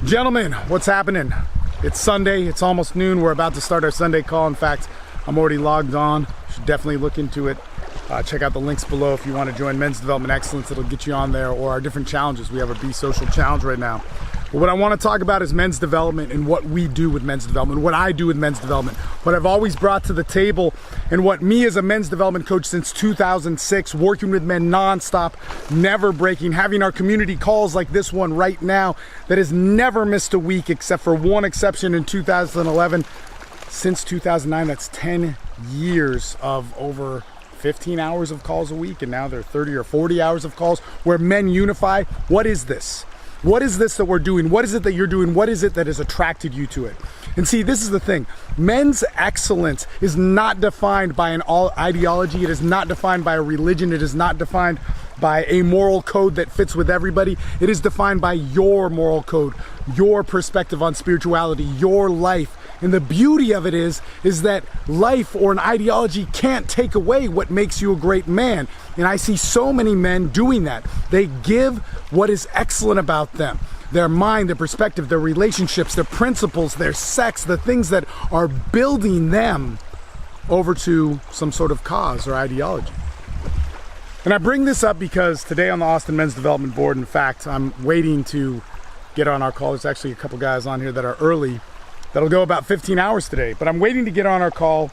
Gentlemen, what's happening? It's Sunday, it's almost noon. We're about to start our Sunday call. In fact, I'm already logged on. You should definitely look into it. Check out the links below if you want to join Men's Development Excellence. It'll get you on there, or our different challenges. We have a Be Social challenge right now. But what I want to talk about is men's development and what we do with men's development, what I do with men's development, what I've always brought to the table, and what me as a men's development coach since 2006, working with men nonstop, never breaking, having our community calls like this one right now that has never missed a week except for one exception in 2011. Since 2009, that's 10 years of over 15 hours of calls a week, and now they're 30 or 40 hours of calls where men unify. What is this? What is this that we're doing? What is it that you're doing? What is it that has attracted you to it? And see, this is the thing. Men's excellence is not defined by an ideology. It is not defined by a religion. It is not defined by a moral code that fits with everybody. It is defined by your moral code, your perspective on spirituality, your life. And the beauty of it is that life or an ideology can't take away what makes you a great man. And I see so many men doing that. They give what is excellent about them. Their mind, their perspective, their relationships, their principles, their sex, the things that are building them over to some sort of cause or ideology. And I bring this up because today on the Austin Men's Development Board, in fact, I'm waiting to get on our call. There's actually a couple guys on here that are early. That'll go about 15 hours today, but I'm waiting to get on our call.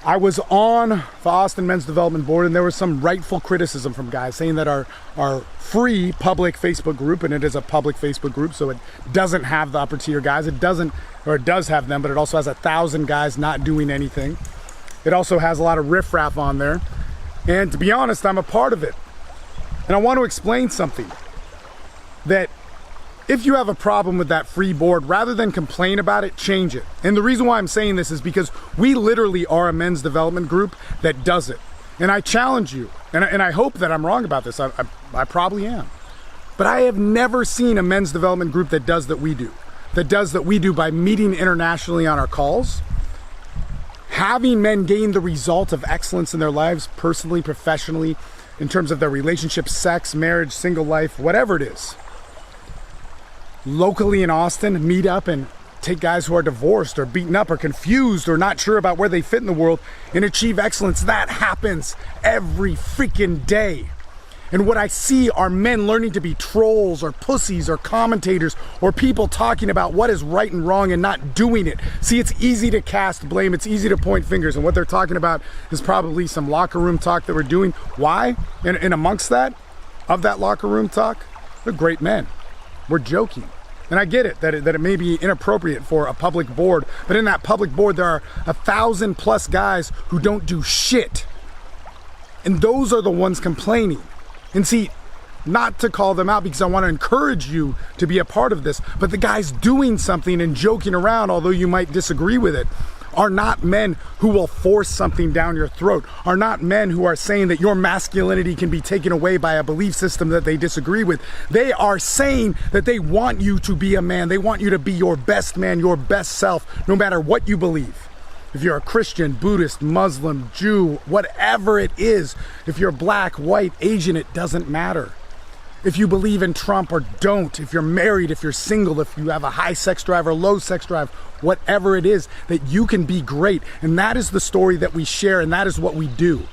I was on the Austin Men's Development Board, and there was some rightful criticism from guys saying that our free public Facebook group, and it is a public Facebook group, so it doesn't have the upper tier guys. It does have them, but it also has 1,000 guys not doing anything. It also has a lot of riffraff on there. And to be honest, I'm a part of it. And I want to explain something. That if you have a problem with that free board, rather than complain about it, change it. And the reason why I'm saying this is because we literally are a men's development group that does it. And I challenge you, and I hope that I'm wrong about this. I probably am. But I have never seen a men's development group that does that we do. That does that we do by meeting internationally on our calls, having men gain the result of excellence in their lives, personally, professionally, in terms of their relationships, sex, marriage, single life, whatever it is. Locally in Austin, meet up and take guys who are divorced or beaten up or confused or not sure about where they fit in the world and achieve excellence. That happens every freaking day. And what I see are men learning to be trolls or pussies or commentators or people talking about what is right and wrong and not doing it. See, it's easy to cast blame. It's easy to point fingers. And what they're talking about is probably some locker room talk that we're doing. Why? And amongst that, of that locker room talk, they're great men. We're joking. And I get it, that it may be inappropriate for a public board, but in that public board, there are 1,000+ guys who don't do shit. And those are the ones complaining. And see, not to call them out because I want to encourage you to be a part of this, but the guys doing something and joking around, although you might disagree with it, are not men who will force something down your throat, are not men who are saying that your masculinity can be taken away by a belief system that they disagree with. They are saying that they want you to be a man. They want you to be your best man, your best self, no matter what you believe. If you're a Christian, Buddhist, Muslim, Jew, whatever it is, if you're black, white, Asian, it doesn't matter. If you believe in Trump or don't, if you're married, if you're single, if you have a high sex drive or low sex drive, whatever it is, that you can be great. And that is the story that we share, and that is what we do.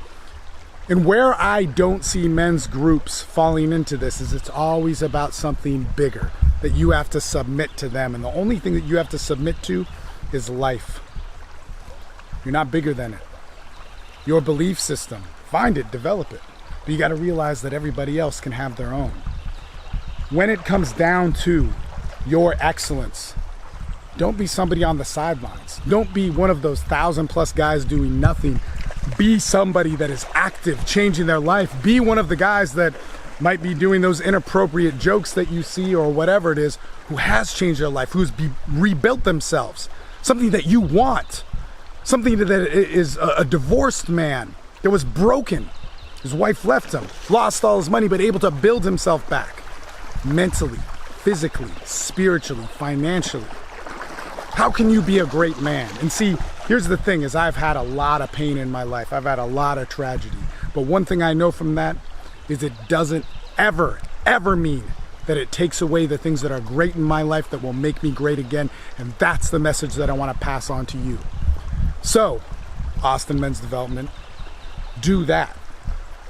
And where I don't see men's groups falling into this is it's always about something bigger, that you have to submit to them. And the only thing that you have to submit to is life. You're not bigger than it. Your belief system, find it, develop it. But you got to realize that everybody else can have their own. When it comes down to your excellence, don't be somebody on the sidelines. Don't be one of those 1,000+ guys doing nothing. Be somebody that is active, changing their life. Be one of the guys that might be doing those inappropriate jokes that you see or whatever it is, who has changed their life, who's rebuilt themselves. Something that you want. Something that is a divorced man that was broken. His wife left him, lost all his money, but able to build himself back. Mentally, physically, spiritually, financially. How can you be a great man? And see, here's the thing, is I've had a lot of pain in my life. I've had a lot of tragedy. But one thing I know from that is it doesn't ever mean that it takes away the things that are great in my life that will make me great again. And that's the message that I want to pass on to you. So, Austin Men's Development, do that.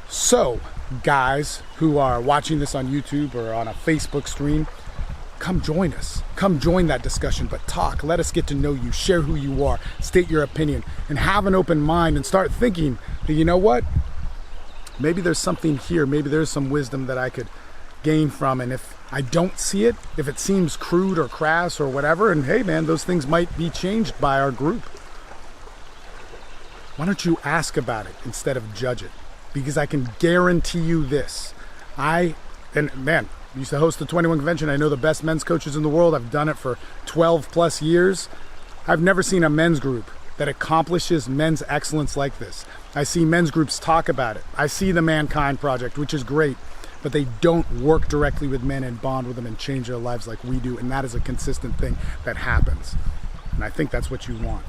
So, guys who are watching this on YouTube or on a Facebook stream, come join us. Come join that discussion, but talk. Let us get to know you. Share who you are. State your opinion. And have an open mind and start thinking that, you know what? Maybe there's something here. Maybe there's some wisdom that I could gain from. And if I don't see it, if it seems crude or crass or whatever, and hey man, those things might be changed by our group. Why don't you ask about it instead of judge it? Because I can guarantee you this. Used to host the 21 convention. I know the best men's coaches in the world. I've done it for 12 plus years. I've never seen a men's group that accomplishes men's excellence like this. I see men's groups talk about it. I see the Mankind Project, which is great, but they don't work directly with men and bond with them and change their lives like we do. And that is a consistent thing that happens. And I think that's what you want.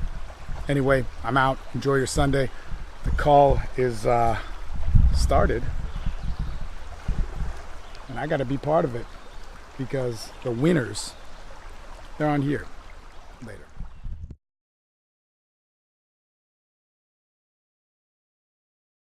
Anyway, I'm out. Enjoy your Sunday. The call is started. And I got to be part of it because the winners, they're on here. Later.